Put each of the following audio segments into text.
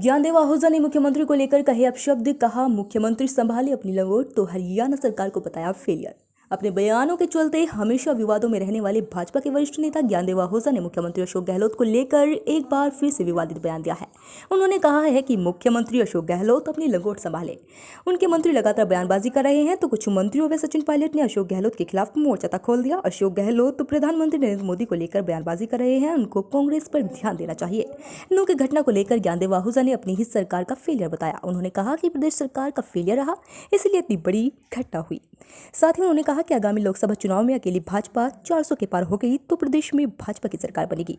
ज्ञानदेव आहूजा ने मुख्यमंत्री को लेकर कहे अपशब्द, कहा मुख्यमंत्री संभाले अपनी लंगोट तो हरियाणा सरकार को बताया फेलियर। अपने बयानों के चलते हमेशा विवादों में रहने वाले भाजपा के वरिष्ठ नेता ज्ञानदेव आहूजा ने मुख्यमंत्री अशोक गहलोत को लेकर एक बार फिर से विवादित बयान दिया है। उन्होंने कहा है कि मुख्यमंत्री अशोक गहलोत अपनी लंगोट संभाले। उनके मंत्री लगातार बयानबाजी कर रहे हैं तो कुछ मंत्रियों व सचिन पायलट ने अशोक गहलोत के खिलाफ मोर्चा तक खोल दिया। अशोक गहलोत तो प्रधानमंत्री नरेंद्र मोदी को लेकर बयानबाजी कर रहे हैं, उनको कांग्रेस पर ध्यान देना चाहिए। नू की घटना को लेकर ज्ञानदेव आहूजा ने अपनी ही सरकार का फेलियर बताया। उन्होंने कहा कि प्रदेश सरकार का फेलियर रहा, इसलिए इतनी बड़ी घटना हुई। साथ ही उन्होंने कहा कि आगामी लोकसभा चुनाव में अकेली भाजपा 400 के पार हो गई तो प्रदेश में भाजपा की सरकार बनेगी।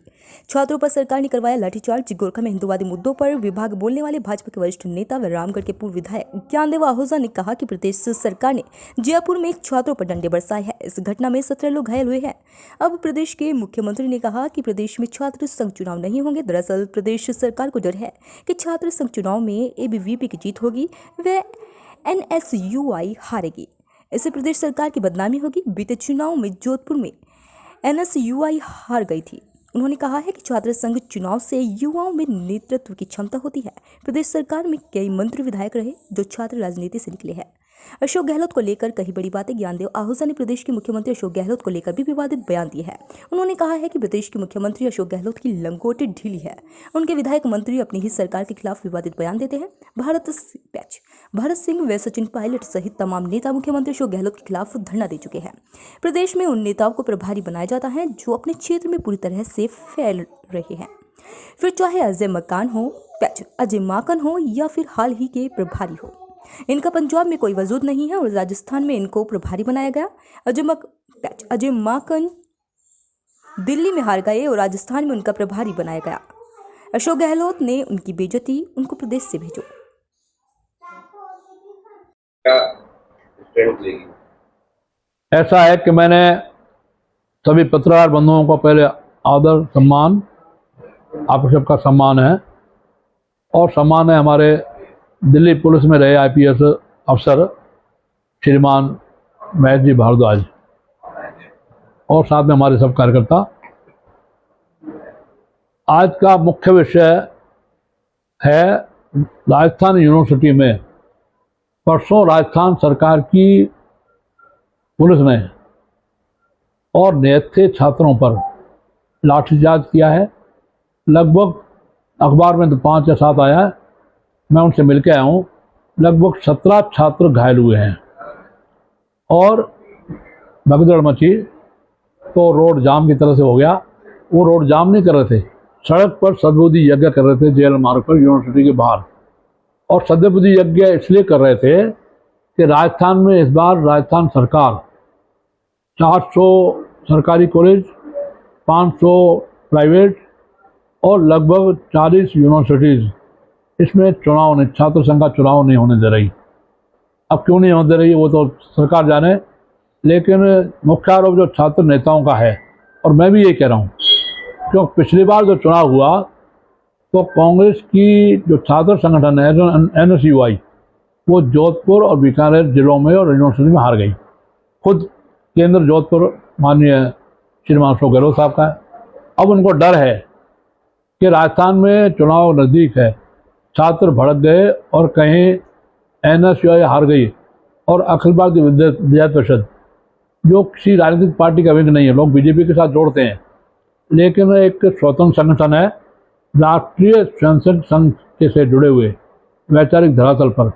छात्रों पर सरकार ने करवाया लाठीचार्ज। गोरखा में हिंदुवादी मुद्दों पर विभाग बोलने वाले भाजपा के वरिष्ठ नेता व रामगढ़ के पूर्व विधायक ज्ञानदेव आहूजा ने कहा कि प्रदेश सरकार ने जयपुर में छात्रों पर डंडे बरसाए हैं। इस घटना में 17 लोग घायल हुए हैं। अब प्रदेश के मुख्यमंत्री ने कहा कि प्रदेश में छात्र संघ चुनाव नहीं होंगे। दरअसल प्रदेश सरकार को डर है कि छात्र संघ चुनाव में एबीवीपी की जीत होगी व एनएसयूआई हारेगी। इससे प्रदेश सरकार की बदनामी होगी। बीते चुनाव में जोधपुर में एनएसयूआई हार गई थी। उन्होंने कहा है कि छात्र संघ चुनाव से युवाओं में नेतृत्व की क्षमता होती है। प्रदेश सरकार में कई मंत्री विधायक रहे जो छात्र राजनीति से निकले हैं। अशोक गहलोत को लेकर कई बड़ी बातें। ज्ञानदेव आहूजा ने प्रदेश के मुख्यमंत्री अशोक गहलोत को लेकर भी विवादित बयान दिए हैं। उन्होंने कहा है कि प्रदेश के मुख्यमंत्री अशोक गहलोत की लंगोटी ढीली है। उनके विधायक मंत्री अपनी ही सरकार के खिलाफ विवादित बयान देते हैं। भरत सिंह व सचिन पायलट सहित तमाम नेता मुख्यमंत्री अशोक गहलोत के खिलाफ धरना दे चुके हैं। प्रदेश में उन नेताओं को प्रभारी बनाया जाता है जो अपने क्षेत्र में पूरी तरह से फैल रहे हैं, फिर चाहे अजय माकन हो या फिर हाल ही के प्रभारी हो। इनका पंजाब में कोई वजूद नहीं है और राजस्थान में इनको प्रभारी बनाया गया। अजय माकन दिल्ली में हार गए और राजस्थान में उनका प्रभारी बनाया गया। अशोक गहलोत ने उनकी बेइज्जती, उनको प्रदेश से भेजो। ऐसा है कि मैंने सभी पत्रकार बंधुओं को पहले आदर सम्मान, आप सबका सम्मान है और सम्मान है हमारे दिल्ली पुलिस में रहे आईपीएस अफसर श्रीमान महेश जी भारद्वाज और साथ में हमारे सब कार्यकर्ता। आज का मुख्य विषय है राजस्थान यूनिवर्सिटी में परसों राजस्थान सरकार की पुलिस ने और नेता छात्रों पर लाठीचार्ज किया है। लगभग अखबार में तो 5 या 7 आया है, मैं उनसे मिलकर आया हूँ। लगभग 17 छात्र घायल हुए हैं और भगदड़ मची तो रोड जाम की तरह से हो गया। वो रोड जाम नहीं कर रहे थे, सड़क पर सद्बुद्धि यज्ञ कर रहे थे जेल मार्ग पर यूनिवर्सिटी के बाहर। और सद्बुद्धि यज्ञ इसलिए कर रहे थे कि राजस्थान में इस बार राजस्थान सरकार 400 सरकारी कॉलेज, 500 प्राइवेट और लगभग 40 यूनिवर्सिटीज़ इसमें चुनाव नहीं, छात्र संघ का चुनाव नहीं होने दे रही। अब क्यों नहीं होने दे रही वो तो सरकार जाने, लेकिन मुख्य आरोप जो छात्र नेताओं का है और मैं भी ये कह रहा हूँ क्योंकि पिछली बार जो चुनाव हुआ तो कांग्रेस की जो छात्र संगठन है एनएसयूआई वो जोधपुर और बीकानेर जिलों में और यूनिवर्सिटी में हार गई। खुद केंद्र जोधपुर माननीय श्रीमान अशोक गहलोत साहब का है। अब उनको डर है कि राजस्थान में चुनाव नज़दीक है, छात्र भड़क गए और कहीं एनएसयूआई हार गई और अखिल भारतीय विद्यार्थी परिषद जो किसी राजनीतिक पार्टी का विंग नहीं है, लोग बीजेपी के साथ जोड़ते हैं लेकिन एक स्वतंत्र संगठन है, राष्ट्रीय स्वयंसेवक संघ के से जुड़े हुए वैचारिक धरातल पर,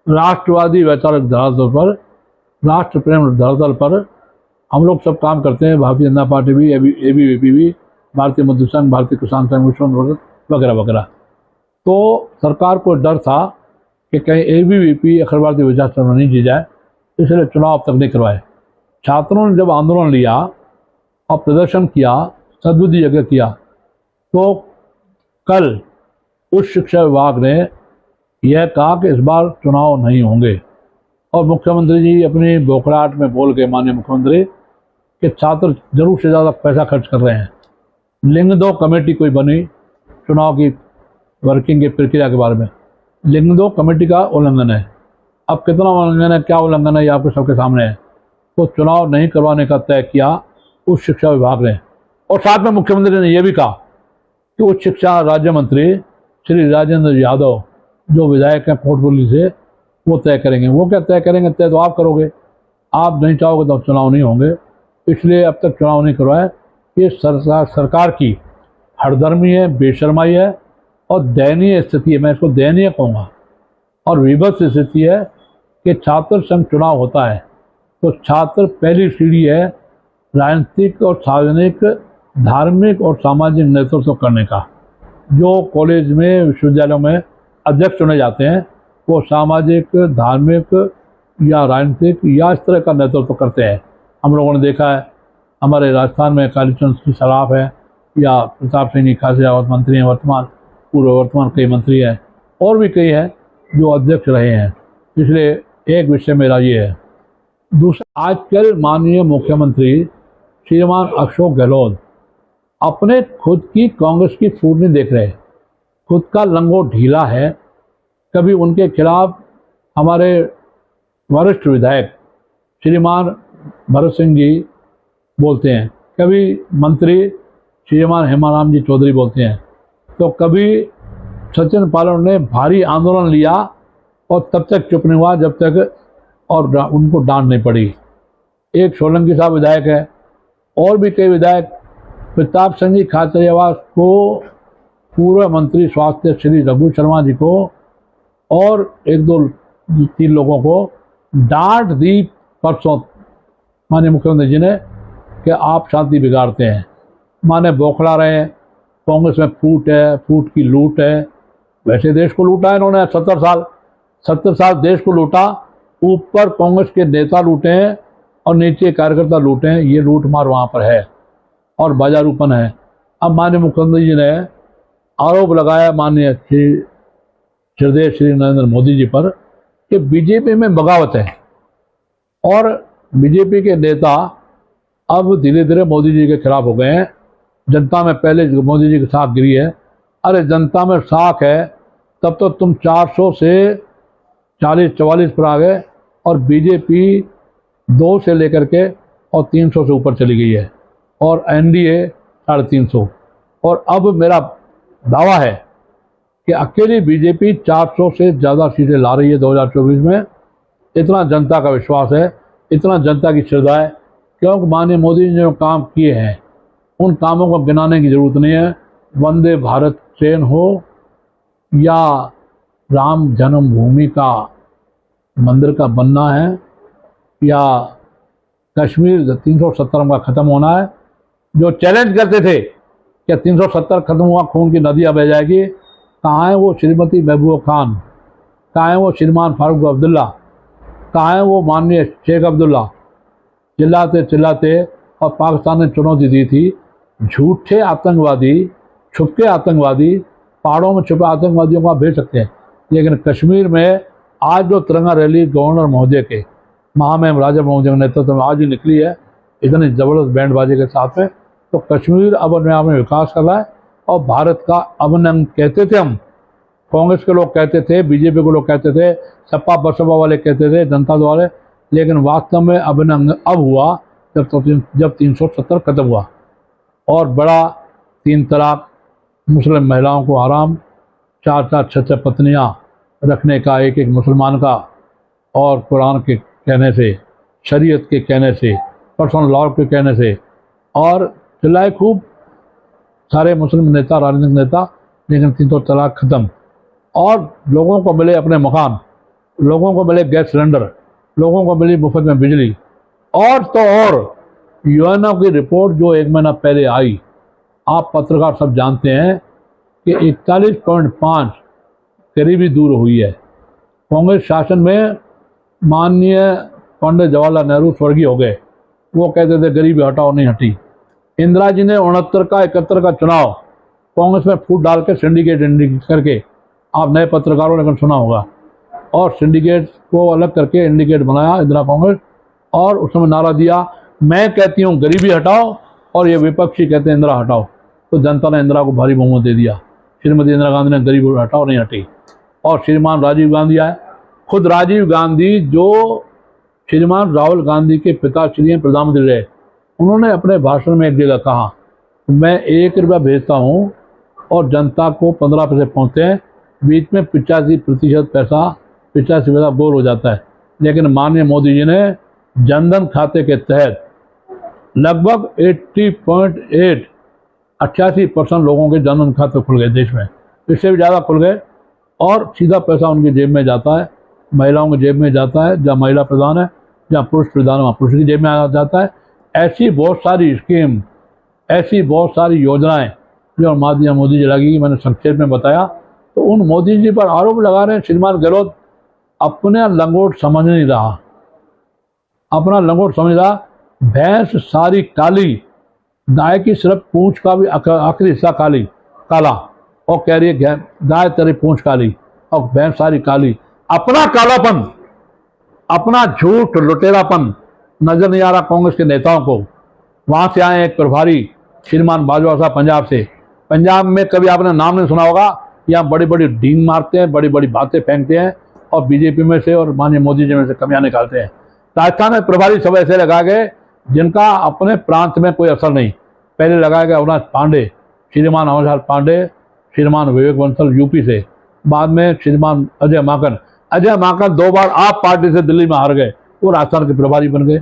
राष्ट्रवादी वैचारिक धरातल पर, राष्ट्र प्रेम धरातल पर हम लोग सब काम करते हैं। भारतीय जनता पार्टी भी, एबीवीपी भी, भारतीय मजदूर संघ, भारतीय किसान संघ, वगैरह वगैरह। तो सरकार को डर था कि कहीं एबीवीपी अखिल भारतीय विचार संघ नहीं जी जाए, इसलिए चुनाव अब तक नहीं करवाए। छात्रों ने जब आंदोलन लिया और प्रदर्शन किया, सद्बुद्धि यज्ञ किया, तो कल उच्च शिक्षा विभाग ने यह कहा कि इस बार चुनाव नहीं होंगे और मुख्यमंत्री जी अपनी बोखलाहट में बोल के, माननीय मुख्यमंत्री, कि छात्र जरूर से ज़्यादा पैसा खर्च कर रहे हैं। लिंग दो कमेटी कोई बनी चुनाव की वर्किंग की प्रक्रिया के बारे में, लिंग दो कमेटी का उल्लंघन है। अब कितना उल्लंघन है, क्या उल्लंघन है, ये आपके सबके सामने है। तो चुनाव नहीं करवाने का तय किया उच्च शिक्षा विभाग ने और साथ में मुख्यमंत्री ने यह भी कहा कि उच्च शिक्षा राज्य मंत्री श्री राजेंद्र यादव जो विधायक हैं कोटपुतली से, वो तय करेंगे। वो क्या तय करेंगे? तय तो आप करोगे। आप नहीं चाहोगे तो चुनाव नहीं होंगे, इसलिए अब तक चुनाव नहीं करवाए। ये सरकार की हरदर्मी है, बेशर्माई है और दयनीय स्थिति है। मैं इसको दयनीय कहूँगा। और विभत्स स्थिति है कि छात्र संघ चुनाव होता है तो छात्र पहली सीढ़ी है राजनीतिक और सार्वजनिक, धार्मिक और सामाजिक नेतृत्व करने का। जो कॉलेज में, विश्वविद्यालयों में अध्यक्ष चुने जाते हैं वो सामाजिक, धार्मिक या राजनीतिक या इस तरह का नेतृत्व करते हैं। हम लोगों ने देखा है, हमारे राजस्थान में कालीचंद की सराफ है या प्रताप सिंह खासियावत मंत्री हैं वर्तमान, पूर्व वर्तमान कई मंत्री हैं, और भी कई हैं जो अध्यक्ष रहे हैं। इसलिए एक विषय मेरा ये है। दूसरा, आजकल माननीय मुख्यमंत्री श्रीमान अशोक गहलोत अपने खुद की कांग्रेस की फूट नहीं देख रहे, खुद का लंगोट ढीला है। कभी उनके खिलाफ हमारे वरिष्ठ विधायक श्रीमान भरत सिंह जी बोलते हैं, कभी मंत्री श्रीमान हेमाराम जी चौधरी बोलते हैं, तो कभी सचिन पायलट ने भारी आंदोलन लिया और तब तक चुप नहीं हुआ जब तक और उनको डांट नहीं पड़ी। एक सोलंकी साहब विधायक है, और भी कई विधायक, प्रताप सिंह जी खाचरियावास को, पूर्व मंत्री स्वास्थ्य श्री रघु शर्मा जी को और एक दो तीन लोगों को डांट दी परसों माननीय मुख्यमंत्री जी ने कि आप शांति बिगाड़ते हैं। माने बौखला रहे हैं, कांग्रेस में फूट है, फूट की लूट है। वैसे देश को लूटा है इन्होंने 70 साल देश को लूटा, ऊपर कांग्रेस के नेता लूटे हैं और नीचे कार्यकर्ता लूटे हैं। ये लूट मार वहाँ पर है और बाजारूपन है। अब माननीय मुख्यमंत्री जी ने आरोप लगाया माननीय श्री नरेंद्र मोदी जी पर कि बीजेपी में बगावत है और बीजेपी के नेता अब धीरे धीरे मोदी जी के खिलाफ हो गए हैं। जनता में पहले मोदी जी की साख गिरी है। अरे जनता में साख है तब तो तुम 400 से 40-44 पर आ गए और बीजेपी 2 से लेकर के और 300 से ऊपर चली गई है और एनडीए 350। और अब मेरा दावा है कि अकेली बीजेपी 400 से ज़्यादा सीटें ला रही है 2024 में। इतना जनता का विश्वास है, इतना जनता की श्रद्धा है, क्योंकि माननीय मोदी जी ने जो काम किए हैं उन कामों को गिनाने की ज़रूरत नहीं है। वंदे भारत ट्रेन हो या राम जन्मभूमि का मंदिर का बनना है या कश्मीर 370 का ख़त्म होना है। जो चैलेंज करते थे कि 370 खत्म हुआ, खून की नदियाँ बह जाएगी, कहाँ है वो श्रीमती महबूबा खान, कहाँ है वो श्रीमान फारूक अब्दुल्ला, कहाँ है वो माननीय शेख अब्दुल्ला। चिल्लाते चिल्लाते और पाकिस्तान ने चुनौती दी थी, झूठे आतंकवादी, छुपके आतंकवादी, पहाड़ों में छुपे आतंकवादियों को आप भेज सकते हैं, लेकिन कश्मीर में आज जो तिरंगा रैली गवर्नर महोदय के, महामहिम राजा महोदय के नेतृत्व में आज ही निकली है इतनी ज़बरदस्त बैंड बाजे के साथ में, तो कश्मीर अब अपने आप में विकास कर रहा है और भारत का अभिन्न अंग कहते थे हम। कांग्रेस के लोग कहते थे, बीजेपी के लोग कहते थे, सपा बसपा वाले कहते थे, जनता द्वारा, लेकिन वास्तव में अभिन्न अंग अब हुआ जब 370 खत्म हुआ और बड़ा 3 तलाक, मुस्लिम महिलाओं को आराम, 4-4 6-6 पत्नियाँ रखने का एक एक मुसलमान का, और कुरान के कहने से, शरीयत के कहने से, पर्सनल लॉ के कहने से, और चिल्लाए खूब सारे मुस्लिम नेता, राजनीतिक नेता, लेकिन 300 तलाक खत्म। और लोगों को मिले अपने मकान, लोगों को मिले गैस सिलेंडर, लोगों को मिली मुफ्त में बिजली। और तो और यूएनओ की रिपोर्ट जो 1 महीना पहले आई, आप पत्रकार सब जानते हैं कि 41.5 गरीबी दूर हुई है। कांग्रेस शासन में माननीय पंडित जवाहरलाल नेहरू स्वर्गीय हो गए, वो कहते थे गरीबी हटाओ, नहीं हटी। इंदिरा जी ने 69 का 71 का चुनाव कांग्रेस में फूट डाल के सिंडिकेट करके, आप नए पत्रकारों ने सुना होगा, और सिंडिकेट को अलग करके इंडिकेट बनाया इंदिरा कांग्रेस, और उस समय नारा दिया, मैं कहती हूँ गरीबी हटाओ और ये विपक्षी कहते हैं इंदिरा हटाओ। तो जनता ने इंदिरा को भारी बहुमत दे दिया। श्रीमती इंदिरा गांधी ने गरीबी हटाओ, नहीं हटी। और श्रीमान राजीव गांधी आए, खुद राजीव गांधी जो श्रीमान राहुल गांधी के पिताश्री हैं, प्रधानमंत्री रहे, उन्होंने अपने भाषण में एक जगह कहा, मैं 1 रुपया भेजता हूँ और जनता को 15 पैसे पहुँचते हैं, बीच में 85% पैसा 85 पैसा बोर हो जाता है। लेकिन माननीय मोदी जी ने जनधन खाते के तहत लगभग 88% लोगों के जनधन खाते खुल गए देश में, इससे भी ज़्यादा खुल गए और सीधा पैसा उनकी जेब में जाता है, महिलाओं की जेब में जाता है। जहाँ महिला प्रधान है, जहाँ पुरुष प्रधान है, वहाँ पुरुष की जेब में आ जाता है। ऐसी बहुत सारी स्कीम, ऐसी बहुत सारी योजनाएं जो माननीय मोदी जी लगी, मैंने संक्षेप में बताया। तो उन मोदी जी पर आरोप लगा रहे हैं श्रीमान गहलोत अपने लंगोट समझ नहीं रहा, अपना लंगोट समझ रहा। भैंस सारी काली, गाय की सिर्फ पूंछ का भी आखिरी हिस्सा काला, और कह रही है गाय तेरी पूंछ काली और भैंस सारी काली। अपना कालापन, अपना झूठ लुटेरापन नजर नहीं आ रहा कांग्रेस के नेताओं को। वहां से आए एक प्रभारी श्रीमान बाजवा साहब पंजाब से। पंजाब में कभी आपने नाम नहीं सुना होगा, यहाँ बड़ी बड़ी डींग मारते हैं, बड़ी बड़ी बातें फेंकते हैं और बीजेपी में से और माननीय मोदी जी में से कमियां निकालते हैं। राजस्थान में प्रभारी सब ऐसे लगा गए जिनका अपने प्रांत में कोई असर नहीं। पहले लगाया गया अविनाश पांडे, श्रीमान अविनाश पांडे, श्रीमान विवेक बंसल यूपी से, बाद में श्रीमान अजय माकन 2 बार आप पार्टी से दिल्ली में हार गए, वो राजस्थान के प्रभारी बन गए।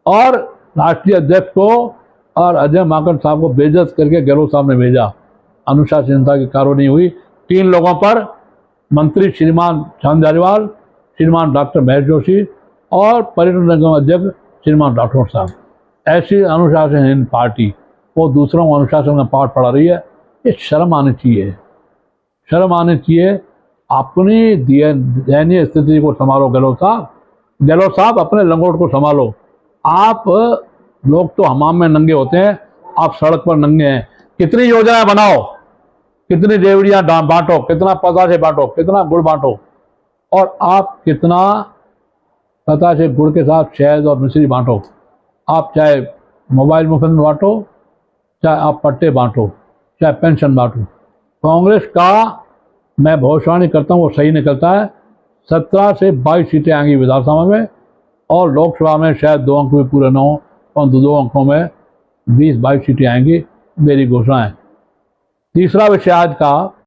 और राष्ट्रीय अध्यक्ष को और अजय माकन साहब को बेइज्जत करके गहलोत साहब ने भेजा। अनुशासनहीनता की कार्रवाई हुई 3 लोगों पर, मंत्री श्रीमान चांद धारीवाल, श्रीमान डॉक्टर महेश जोशी और पर्यटन निगम अध्यक्ष श्रीमान राठौड़ साहब। ऐसी अनुशासनहीन पार्टी वो दूसरों को अनुशासन का पाठ पढ़ा रही है। ये शर्म आनी चाहिए, शर्म आनी चाहिए। अपनी दयनीय स्थिति को संभालो गहलोत साहब अपने लंगोट को संभालो। आप लोग तो हमाम में नंगे होते हैं, आप सड़क पर नंगे हैं। कितनी योजनाएं बनाओ, कितनी रेवड़ियां बांटो, कितना पतासे बांटो, कितना गुड़ बांटो, और आप कितना पतासे गुड़ के साथ शहद और मिश्री बांटो। आप चाहे मोबाइल मुफ्त में बांटो, चाहे आप पट्टे बांटो, चाहे पेंशन बांटो। कांग्रेस का मैं भविष्यवाणी करता हूँ वो सही निकलता है। 17 से 22 सीटें आएंगी विधानसभा में, और लोकसभा में शायद 2 अंक भी पूरे न हो, और 2 अंकों में 20-22 सीटें आएंगी। मेरी घोषणा है। तीसरा विषय आज का